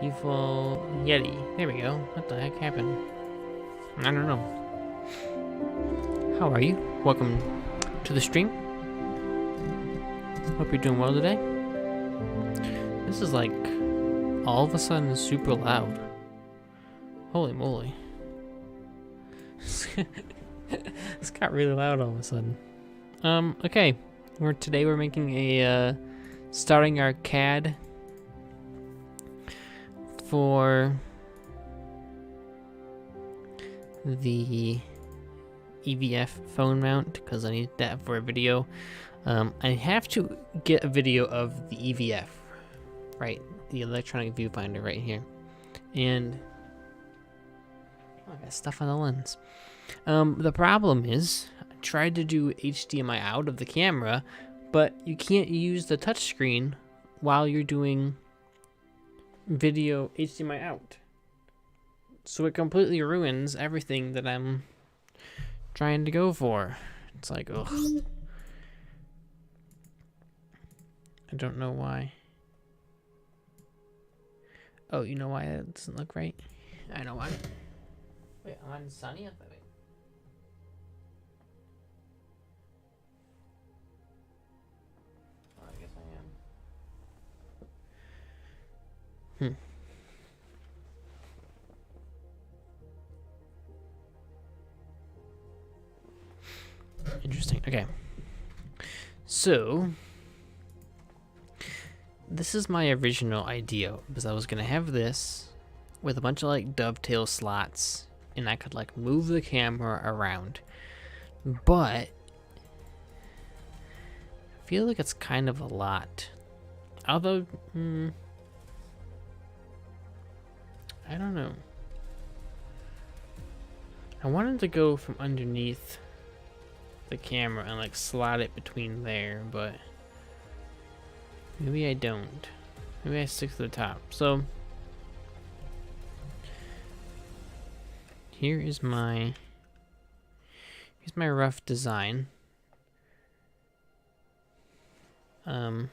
Default Yeti. There we go. What the heck happened? I don't know. How are you? Welcome to the stream. Hope you're doing well today. This is like all of a sudden super loud. Holy moly. It's got really loud all of a sudden. Okay. Today we're making a starting our CAD for the EVF phone mount because I need that for a video. I have to get a video of the EVF, right? The electronic viewfinder right here. And I got stuff on the lens. The problem is I tried to do HDMI out of the camera, but you can't use the touchscreen while you're doing video HDMI out. So it completely ruins everything that I'm trying to go for. It's like, ugh. I don't know why. Oh, you know why that doesn't look right? I know why. Wait, I'm on sunny up there. Oh, I guess I am. Interesting. Okay. So this is my original idea, because I was gonna have this with a bunch of like dovetail slots, and I could like move the camera around. But I feel like it's kind of a lot. Although, I don't know. I wanted to go from underneath the camera and like slot it between there, but maybe I don't. Maybe I stick to the top. So here's my rough design. I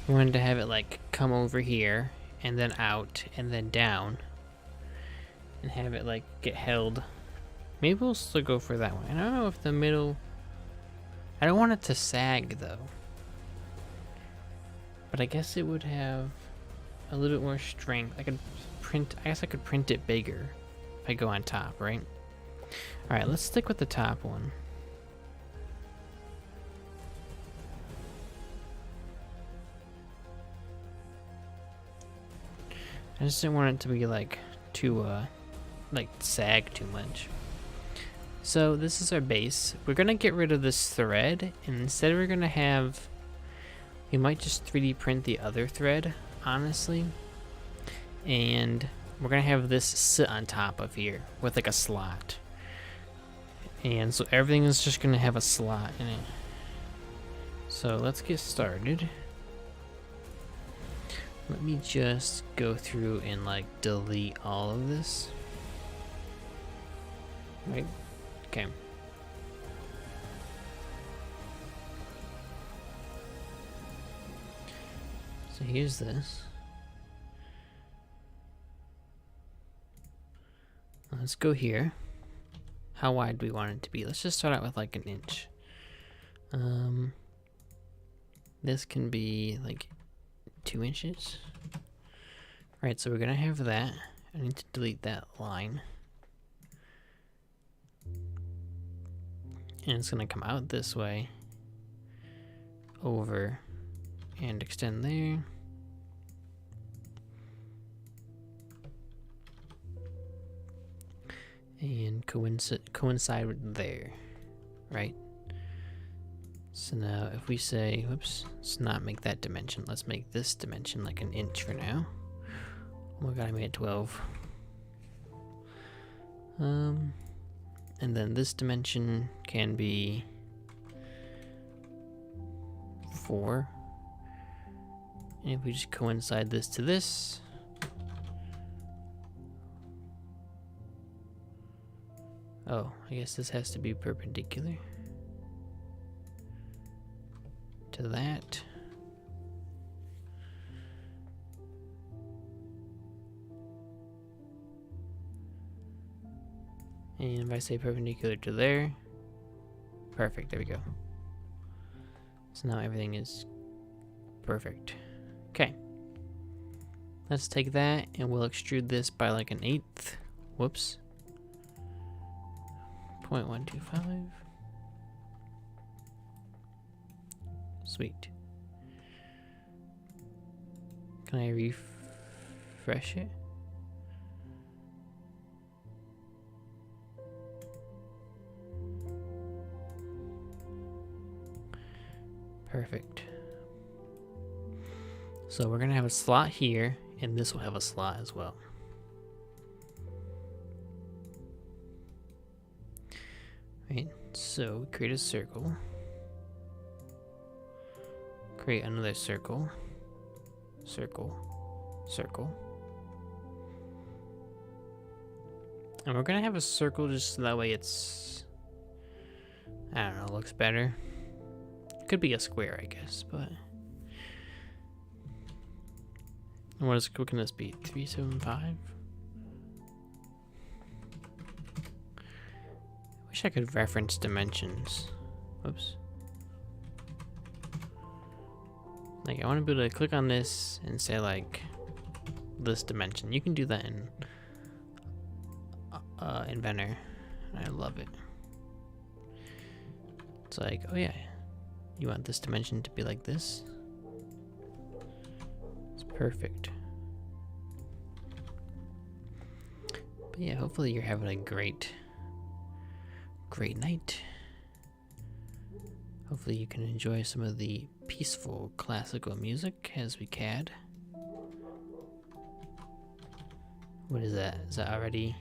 wanted to have it like come over here and then out and then down and have it like get held. Maybe we'll still go for that one. I don't know if the middle, I don't want it to sag though, but I guess it would have a little bit more strength. I guess I could print it bigger if I go on top, right? All right, let's stick with the top one. I just didn't want it to be like too like sag too much. So this is our base. We're gonna get rid of this thread, and instead we're gonna have, we might just 3D print the other thread, honestly. And we're gonna have this sit on top of here with like a slot. And so everything is just gonna have a slot in it. So let's get started. Let me just go through and like delete all of this. Right? Okay. So here's this. Let's go here. How wide do we want it to be? Let's just start out with like an inch. This can be like 2 inches. Right, so we're gonna have that. I need to delete that line. And it's gonna come out this way, over, and extend there. And coincide with there, right? So now if we say, whoops, let's not make that dimension. Let's make this dimension like an inch for now. Oh my god, I made it 12. And then this dimension can be 4. And if we just coincide this to this, oh, I guess this has to be perpendicular to that. And if I say perpendicular to there, perfect, there we go. So now everything is perfect. Okay. Let's take that and we'll extrude this by like an 1/8. Whoops. 0.125. Sweet. Can I refresh it? Perfect. So we're gonna have a slot here, and this will have a slot as well. Right, so create a circle. Create another circle. Circle. Circle. And we're gonna have a circle just so that way it's, I don't know, looks better. Could be a square, I guess, but what can this be? 375? Wish I could reference dimensions. Whoops. Like, I want to be able to click on this and say, like, this dimension. You can do that in Inventor. I love it. It's like, oh yeah, you want this dimension to be like this? It's perfect. But yeah, hopefully you're having a great night. Hopefully you can enjoy some of the peaceful classical music as we CAD. What is that? Is that already?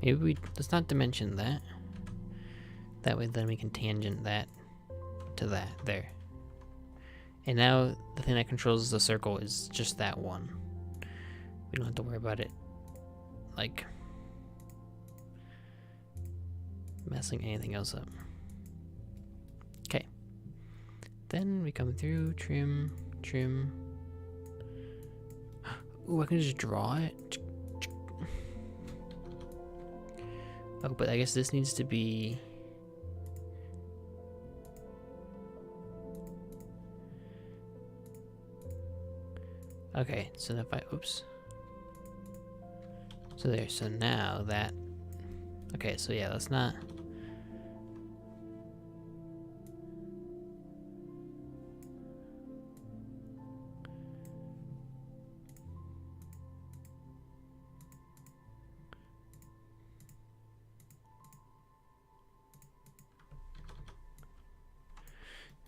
Maybe let's not dimension that. That way then we can tangent that to that, there. And now the thing that controls the circle is just that one. We don't have to worry about it, like, messing anything else up. Okay. Then we come through, trim. Ooh, I can just draw it. Oh, but I guess this needs to be... Okay, so if I... Oops. So there, so now that... Okay, so yeah, let's not...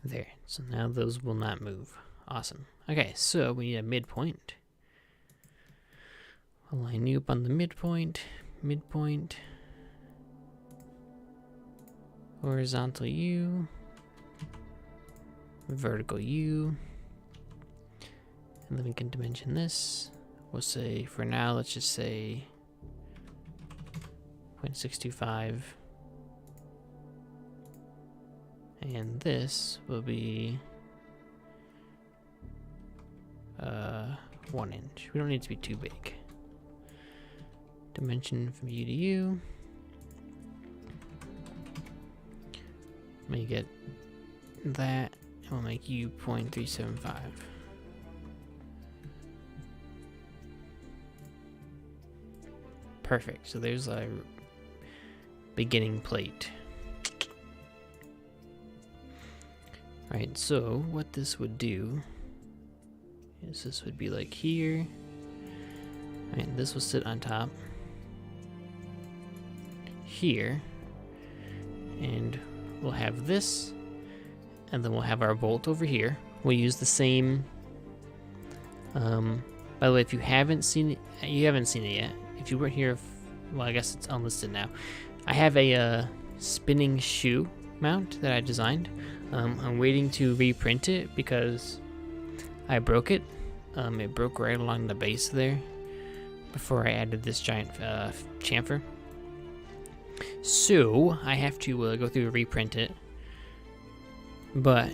There, so now those will not move. Awesome. Okay, so we need a midpoint. I'll line you up on the midpoint, horizontal U, vertical U, and then we can dimension this. We'll say, for now, let's just say 0.625. And this will be 1 inch. We don't need it to be too big. Dimension from U to U. Make it that, and we'll make U 0.375. Perfect. So there's a beginning plate. Alright, so what this would do is this would be like here. Alright, this will sit on top here, and we'll have this, and then we'll have our bolt over here. We'll use the same, by the way, if you haven't seen it, yet. If you weren't here, well, I guess it's unlisted now. I have a spinning shoe mount that I designed. I'm waiting to reprint it because I broke it. It broke right along the base there before I added this giant chamfer. So I have to go through and reprint it. But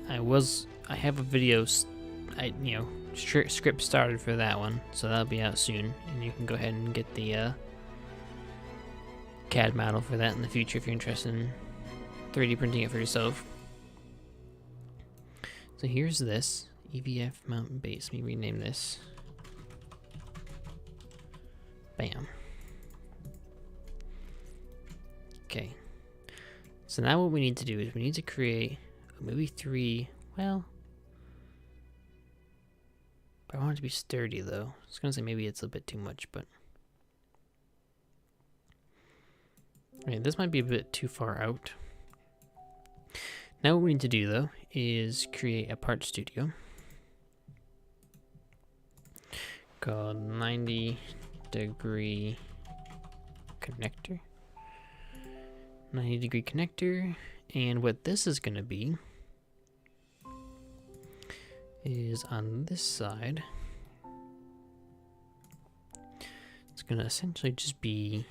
I have a video, script started for that one, so that'll be out soon, and you can go ahead and get the CAD model for that in the future if you're interested in 3D printing it for yourself. So here's this EVF mountain base. Let me rename this. Bam. Okay. So now what we need to do is we need to create maybe 3, well, I want it to be sturdy though. I was gonna say maybe it's a bit too much, but right, this might be a bit too far out. Now what we need to do though is create a part studio called 90-degree connector. 90-degree connector, and what this is gonna be is on this side. It's gonna essentially just be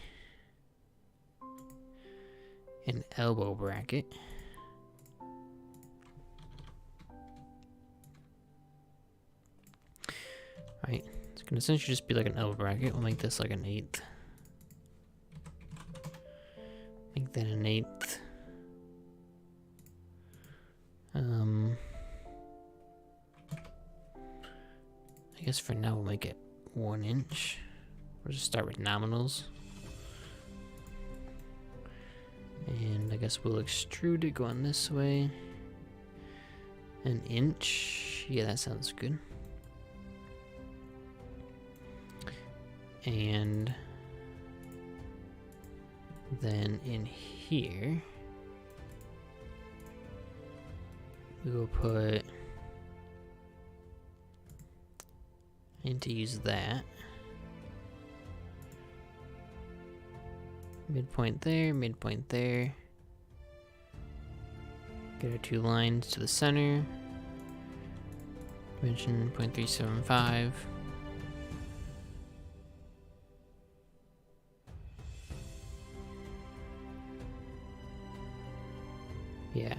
an elbow bracket. Right, it's gonna essentially just be like an elbow bracket. We'll make this like an 1/8. Make that an 1/8. I guess for now we'll make it 1 inch. We'll just start with nominals. And I guess we'll extrude it going this way. 1 inch. Yeah, that sounds good. And then in here, we will put, I need to use that. Midpoint there, midpoint there. Get our 2 lines to the center. Dimension 0.375. Yeah,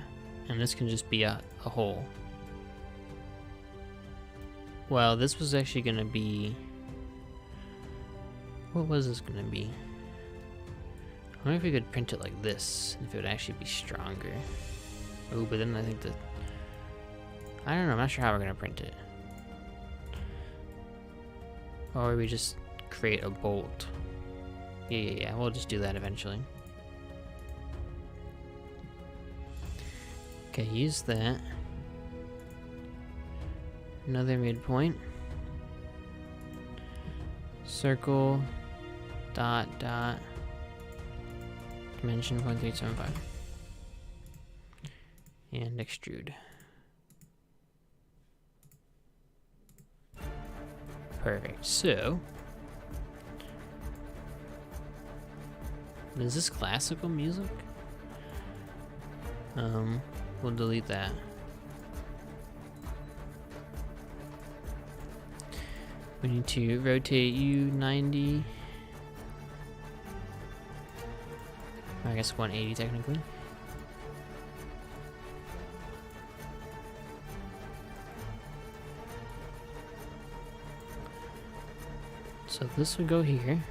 and this can just be a hole. Well, this was actually gonna be, what was this gonna be? I wonder if we could print it like this, if it would actually be stronger. Oh, but then I think that, I don't know, I'm not sure how we're gonna print it. Or we just create a bolt. Yeah, we'll just do that eventually. Okay, use that. Another midpoint. Circle, dot, dot. Dimension 0.375. And extrude. Perfect. So, is this classical music? We'll delete that. We need to rotate you 90. I guess 180 technically. So this would go here.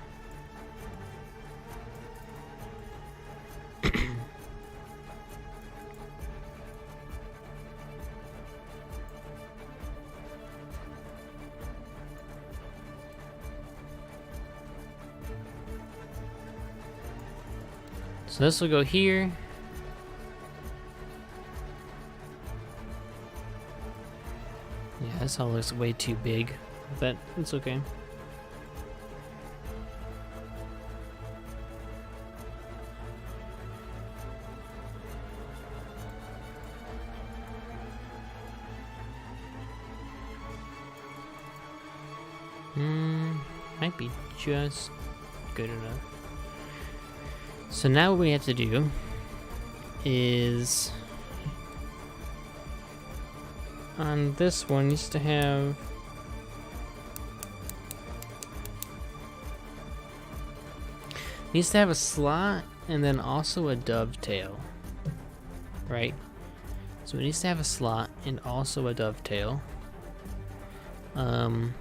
So this will go here. Yeah, this all looks way too big, but it's okay. Might be just good enough. So now what we have to do is on this one needs to have a slot and then also a dovetail, right? So it needs to have a slot and also a dovetail. Um,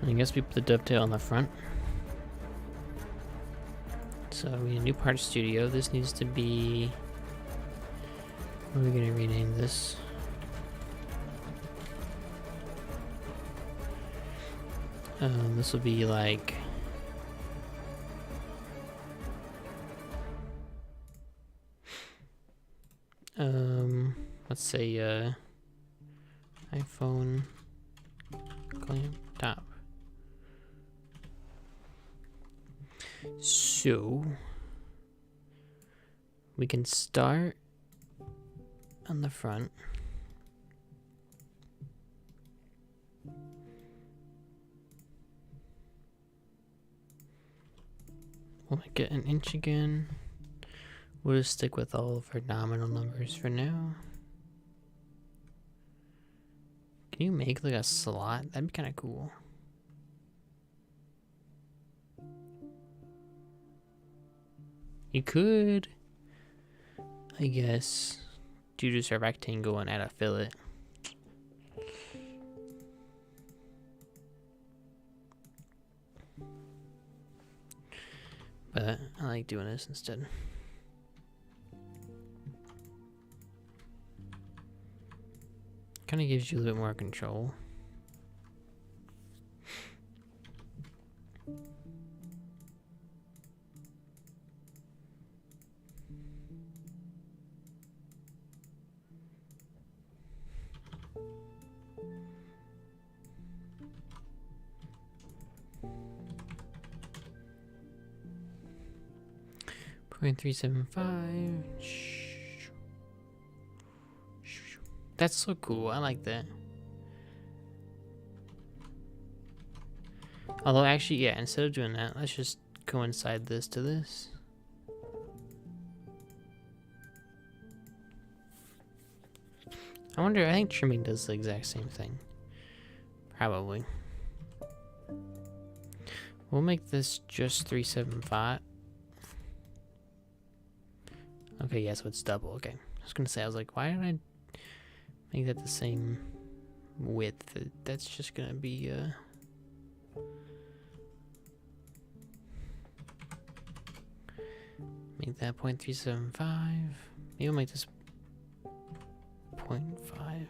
I guess we put the dovetail on the front. So we need a new part studio. This needs to be... What are we gonna rename this? This will be like... let's say, iPhone clamp top. So we can start on the front. We'll make it an inch again. We'll just stick with all of our nominal numbers for now. Can you make like a slot? That'd be kind of cool. You could, I guess, do just a rectangle and add a fillet. But I like doing this instead. Kind of gives you a little bit more control. .375. That's so cool. I like that. Although actually, yeah, instead of doing that, let's just coincide this to this. I wonder, I think trimming does the exact same thing. Probably. We'll make this just 375. Okay, yeah, so it's double. Okay. I was gonna say, I was like, why did I make that the same width? That's just gonna be, make that 0.375. Maybe we'll make this 0.5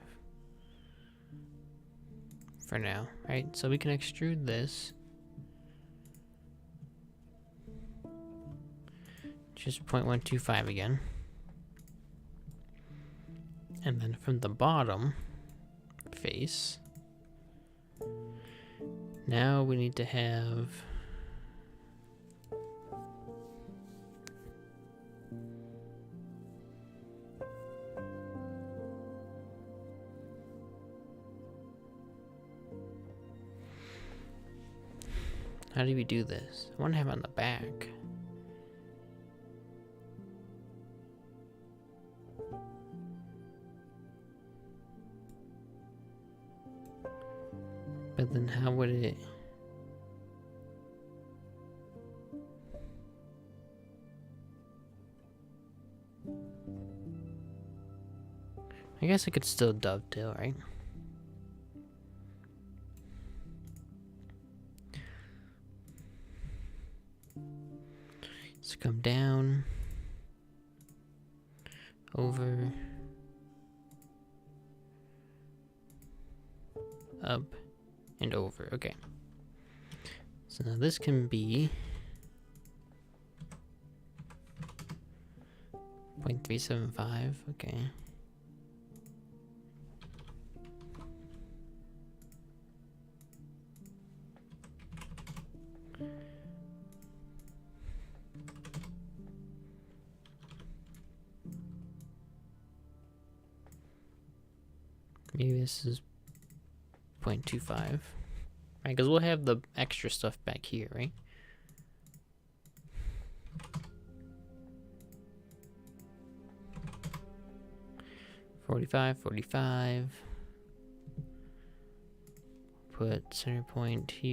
for now, right? So we can extrude this. Just 0.125 again. And then from the bottom face, now we need to have how do we do this? I want to have it on the back. But then how would it... I guess I could still dovetail, right? Let's come down, over, up, and over. Okay. So now this can be 0.375. Okay. Maybe this is 0.25. Right, because we'll have the extra stuff back here, right? 45, 45. Put center point to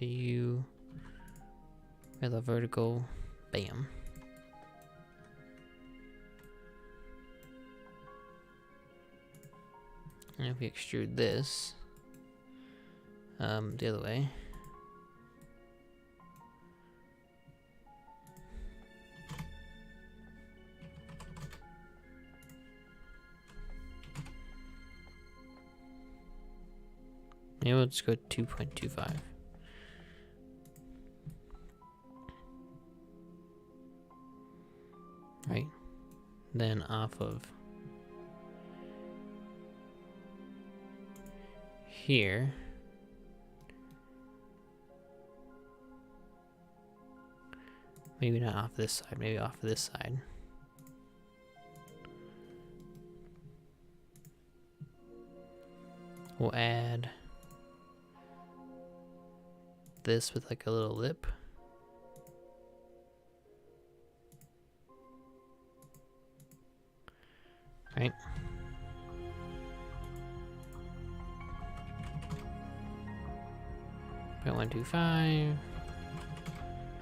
you. With a vertical. Bam. And if we extrude this, the other way. Maybe we'll just go 2.25. Right? Then off of here. Maybe not off this side, maybe off this side. We'll add this with like a little lip. Right? .125.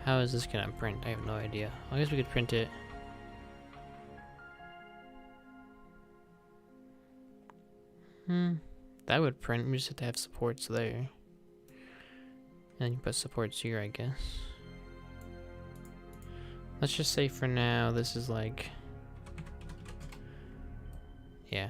How is this gonna print? I have no idea. I guess we could print it. That would print. We just have to have supports there. And you put supports here, I guess. Let's just say for now, this is like... Yeah.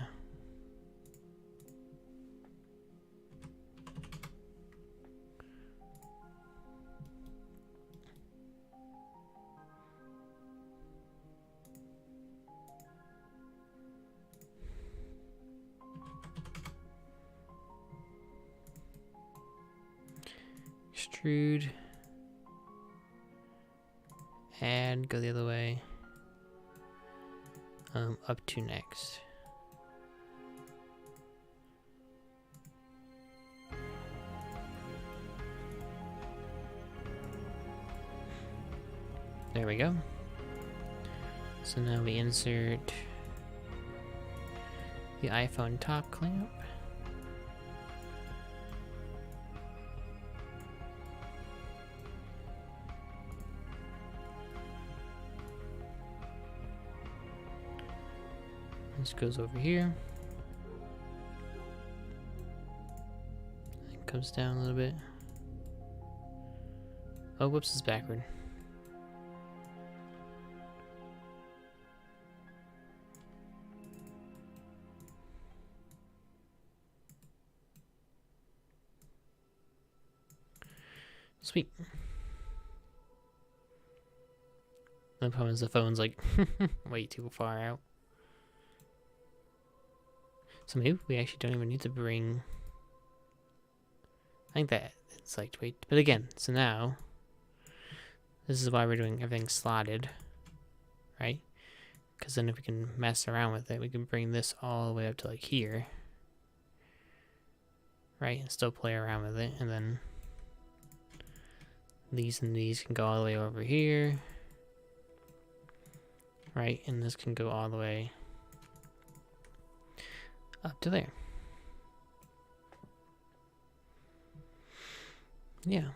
Extrude. And go the other way. Up to next. There we go. So now we insert the iPhone top clamp. This goes over here. It comes down a little bit. Oh, whoops, it's backward. Sweet. The problem is the phone's like way too far out. So maybe we actually don't even need to bring... I think that it's like, wait, but again, so now, this is why we're doing everything slotted, right? Because then if we can mess around with it, we can bring this all the way up to like here, right? And still play around with it, and then these and these can go all the way over here, right? And this can go all the way up to there. Yeah.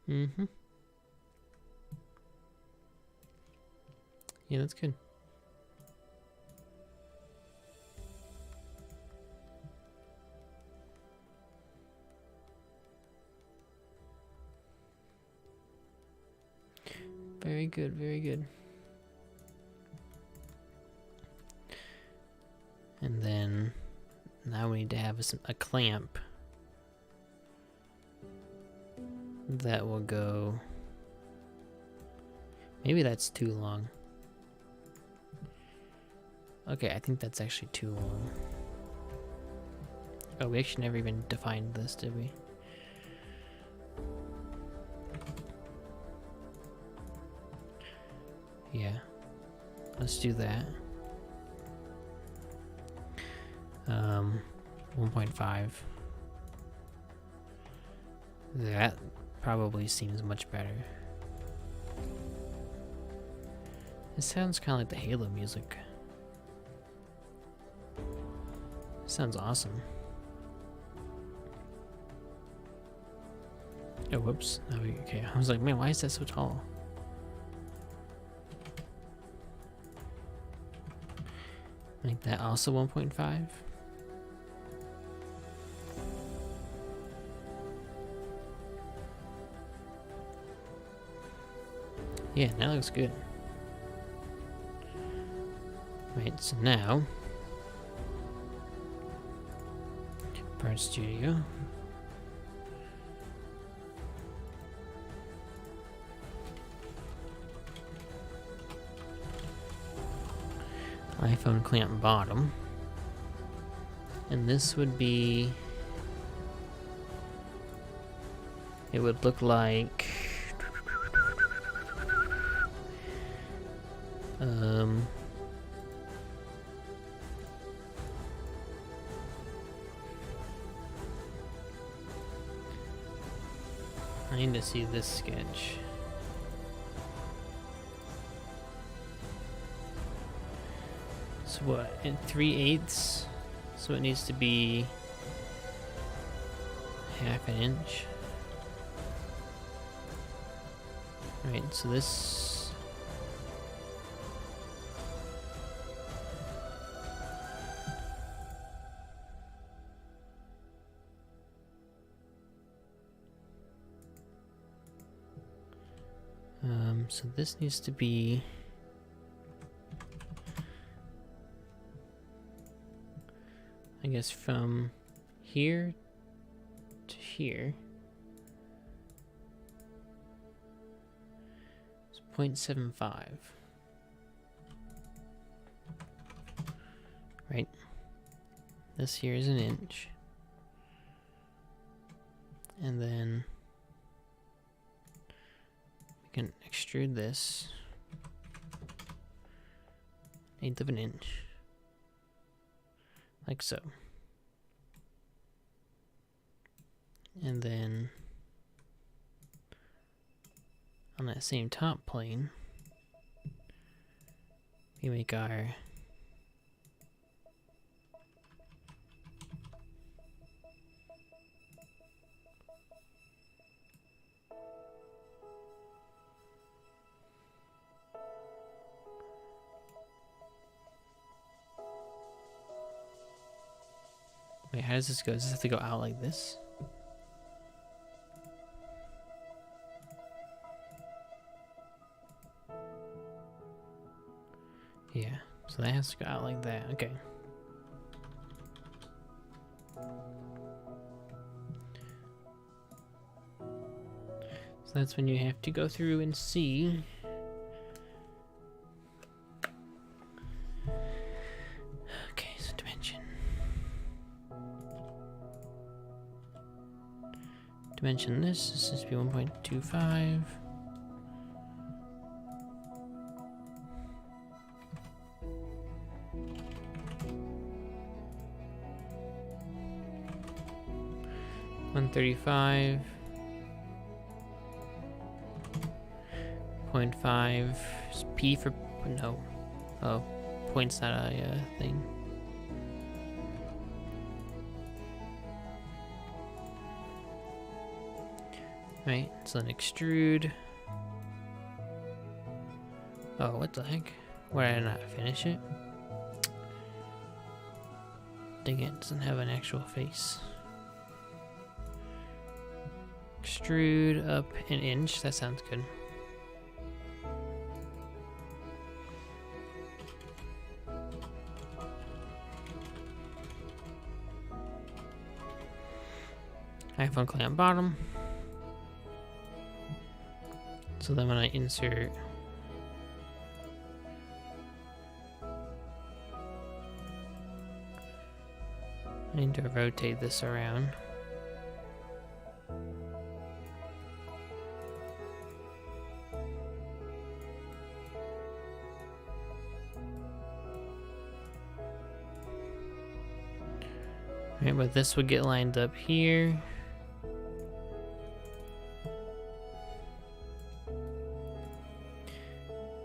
Yeah, that's good. Very good, very good. And then now we need to have a clamp that will go. Maybe that's too long. Okay, I think that's actually too long. Oh, we actually never even defined this, did we? Yeah. Let's do that. 1.5. That probably seems much better. It sounds kind of like the Halo music. Sounds awesome. Oh, whoops. Oh, okay. I was like, man, why is that so tall? Make that also 1.5. Yeah, that looks good. Right, so now Part Studio. iPhone clamp bottom. And this would be, it would look like I need to see this sketch. So what, in 3/8? So it needs to be ½ an inch. Right, so this, so this needs to be, I guess, from here to here. It's 0.75. Right? This here is an inch. And then we can extrude this 1/8 of an inch. Like so. And then on that same top plane, we make our wait, how does this go? Does this have to go out like this? Yeah, so that has to go out like that. Okay. So that's when you have to go through and see. Okay, so dimension. Dimension this is to be 1.25. $135.5 P for no. Oh, point's not a thing. Right, so then extrude. Oh, what the heck? Why did I not finish it? Dang it, doesn't have an actual face. Extrude up an inch, that sounds good. iPhone clamp bottom. So then when I insert, I need to rotate this around. Right, but this would get lined up here.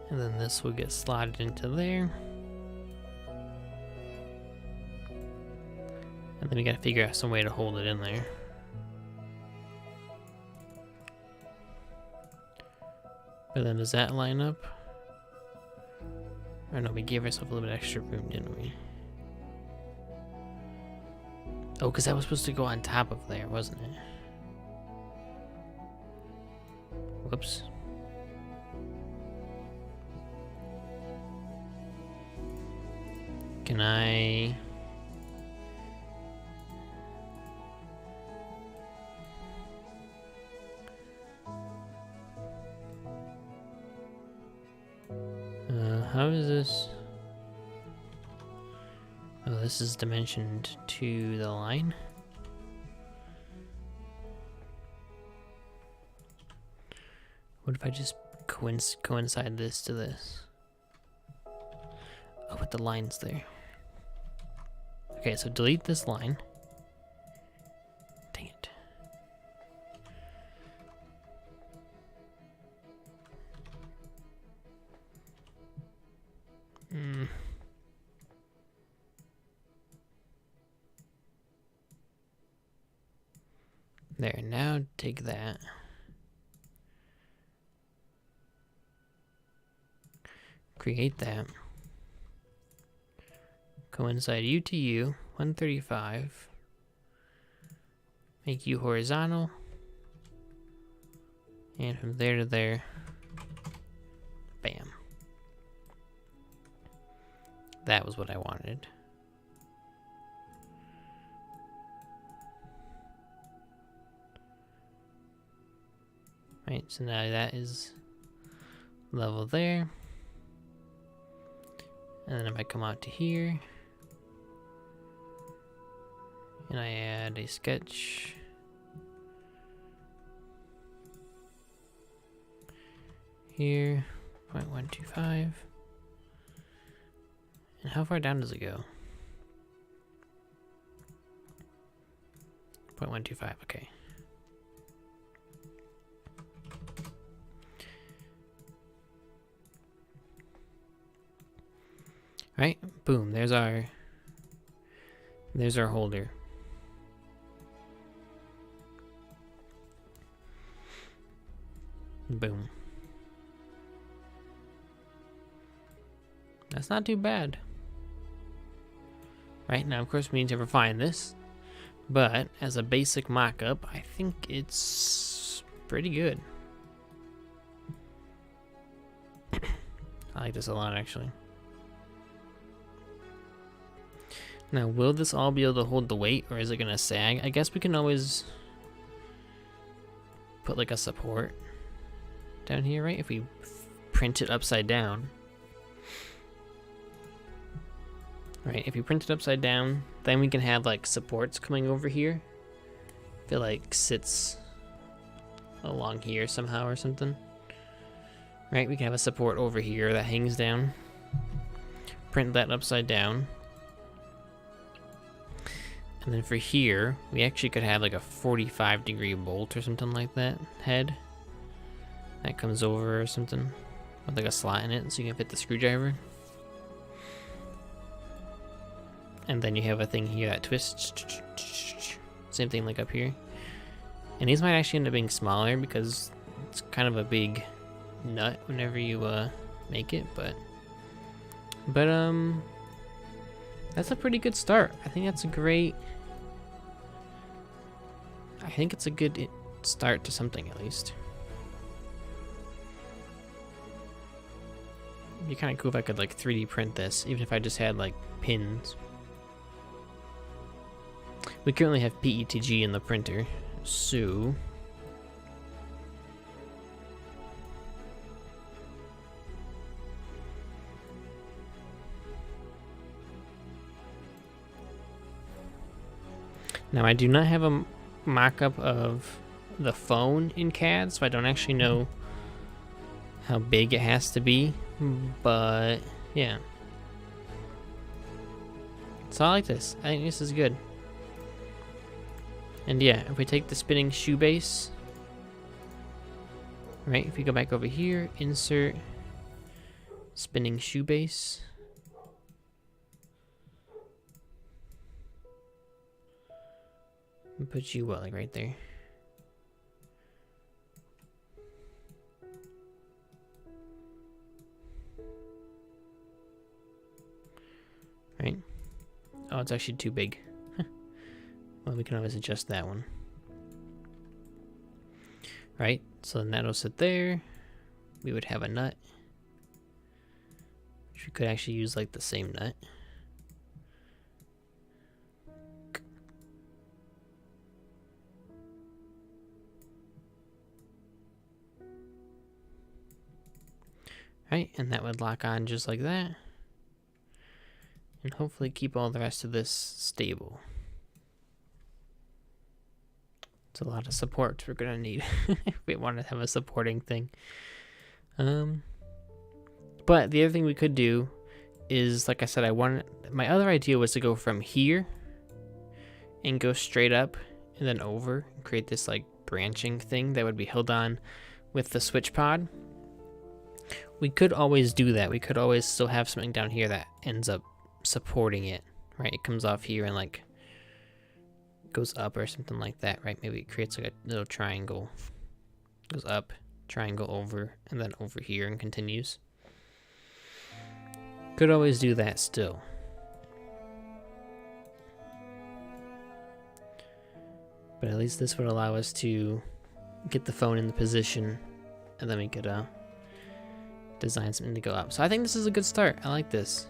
And then this will get slotted into there. And then we gotta figure out some way to hold it in there. But then does that line up? Or no, we gave ourselves a little bit extra room, didn't we? Oh, because that was supposed to go on top of there, wasn't it? Whoops. Can I... how is this? Oh, this is dimensioned to the line. What if I just coincide this to this? Oh, but the line's there. Okay, so delete this line. Dang it. There, now take that. Create that. Coincide you to you, 135. Make you horizontal. And from there to there, bam. That was what I wanted. Right, so now that is level there. And then if I come out to here, and I add a sketch, here, 0.125. And how far down does it go? 0.125, okay. Right, boom, there's our holder. Boom. That's not too bad. Right, now of course we need to refine this, but as a basic mock-up, I think it's pretty good. I like this a lot, actually. Now, will this all be able to hold the weight, or is it gonna sag? I guess we can always put like a support down here, right? If we print it upside down. Right, if you print it upside down, then we can have like supports coming over here. If it like sits along here somehow or something. Right, we can have a support over here that hangs down. Print that upside down. And then for here, we actually could have like a 45-degree bolt or something like that head. That comes over or something. With like a slot in it so you can fit the screwdriver. And then you have a thing here that twists. Same thing like up here. And these might actually end up being smaller because it's kind of a big nut whenever you make it, but that's a pretty good start. I think that's a great, I think it's a good start to something at least. It'd be kind of cool if I could like 3D print this, even if I just had like pins. We currently have PETG in the printer, so now I do not have a mock-up of the phone in CAD, so I don't actually know how big it has to be, but yeah. So I like this. I think this is good. And yeah, if we take the spinning shoe base, right, if we go back over here, insert spinning shoe base. And put you what, like right there? Right? Oh, it's actually too big. Well, we can always adjust that one. Right? So then that'll sit there. We would have a nut. Which we could actually use like the same nut. Right? And that would lock on just like that. And hopefully keep all the rest of this stable. It's a lot of support we're gonna need if we want to have a supporting thing. But the other thing we could do is, like I said, my other idea was to go from here and go straight up and then over and create this like branching thing that would be held on with the switch pod. We could always do that. We could always still have something down here that ends up supporting it, right? It comes off here and like goes up or something like that, right? Maybe it creates like a little triangle, goes up, triangle over, and then over here and continues. Could always do that still. But at least this would allow us to get the phone in the position, and then we could design something to go up. So I think this is a good start. I like this.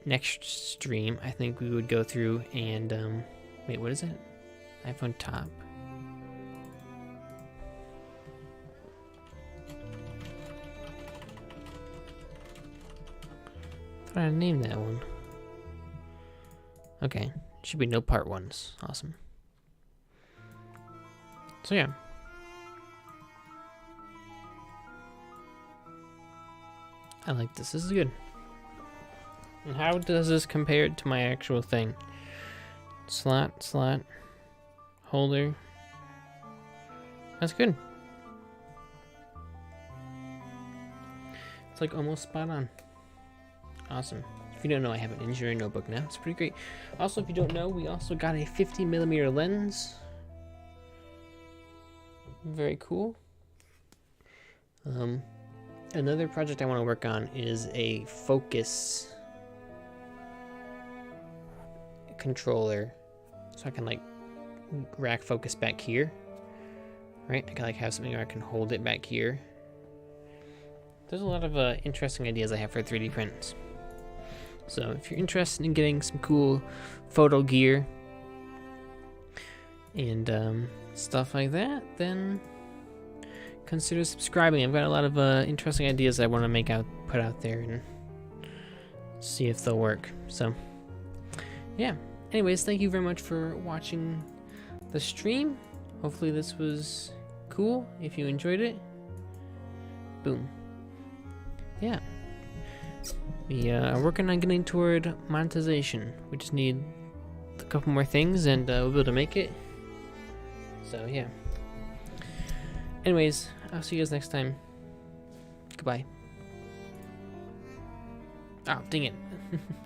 Next stream, I think we would go through and wait, what is it? iPhone top. I thought I named that one. Okay, should be no part ones. Awesome. So yeah. I like this. This is good. And how does this compare to my actual thing? Slot, holder. That's good. It's like almost spot on. Awesome. If you don't know, I have an engineering notebook now. It's pretty great. Also, if you don't know, we also got a 50mm lens. Very cool. Another project I want to work on is a focus controller, so I can like rack focus back here, right? I can like have something where I can hold it back here. There's a lot of interesting ideas I have for 3D prints. So if you're interested in getting some cool photo gear and stuff like that, then consider subscribing. I've got a lot of interesting ideas I want to put out there and see if they'll work. So yeah. Anyways, thank you very much for watching the stream. Hopefully this was cool. If you enjoyed it, boom. Yeah. We are working on getting toward monetization. We just need a couple more things and we'll be able to make it. So yeah. Anyways, I'll see you guys next time. Goodbye. Oh, dang it.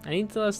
I need to like